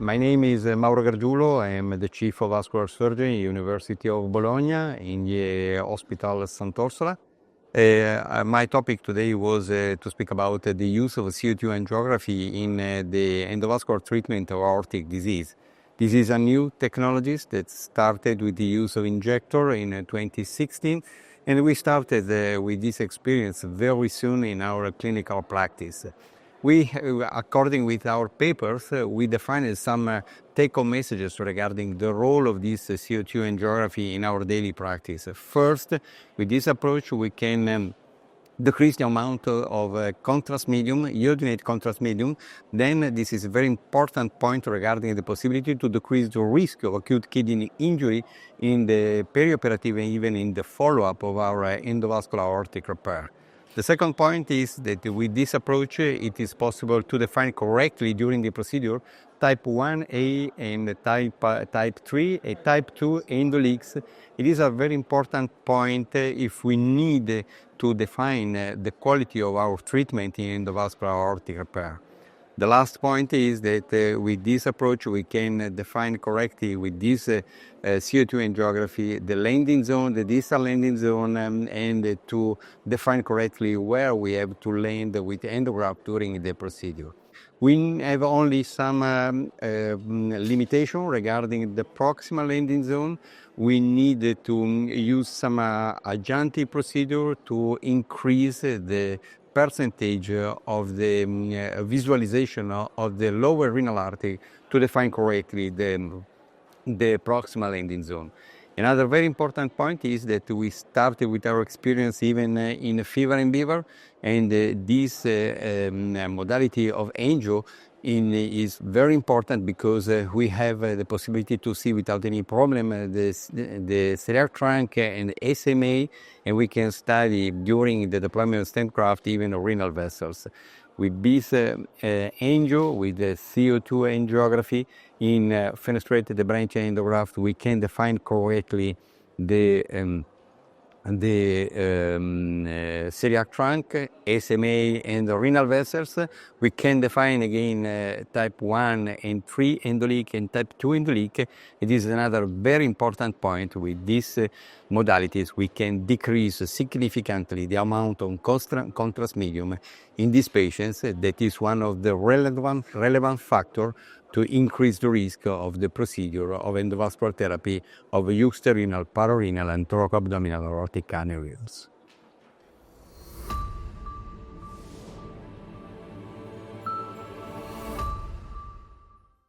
My name is Mauro Gargiulo. I am the Chief of Vascular Surgery, University of Bologna, in the Hospital Sant'Orsola. My topic today was to speak about the use of CO2 angiography in the endovascular treatment of aortic disease. This is a new technology that started with the use of injector in 2016, and we started with this experience very soon in our clinical practice. We, according with our papers, we defined some take-home messages regarding the role of this CO2 angiography in our daily practice. First, with this approach, we can decrease the amount of contrast medium, iodinate contrast medium. Then this is a very important point regarding the possibility to decrease the risk of acute kidney injury in the perioperative and even in the follow-up of our endovascular aortic repair. The second point is that with this approach, it is possible to define correctly during the procedure type 1A and type 3 and type 2 endoleaks. It is a very important point if we need to define the quality of our treatment in endovascular aortic repair. The last point is that with this approach we can define correctly with this CO2 angiography the landing zone, the distal landing zone, and to define correctly where we have to land with endograft during the procedure. We have only some limitation regarding the proximal landing zone. We need to use some adjunctive procedure to increase the percentage of the visualization of the lower renal artery to define correctly the proximal landing zone. Another very important point is that we started with our experience even in FEVAR and BEVAR, and this modality of Angio is very important because we have the possibility to see without any problem the celiac trunk and SMA, and we can study during the deployment of stent graft even renal vessels. With this Angio, with the CO2 angiography in fenestrated branch endograft, we can define correctly the celiac trunk, SMA, and the renal vessels. We can define again type 1 and 3 endoleak and type 2 endoleak. It is another very important point. With these modalities, we can decrease significantly the amount of contrast medium in these patients. That is one of the relevant factors to increase the risk of the procedure of endovascular therapy of juxtarenal, pararenal, and thoracoabdominal aortic aneurysms.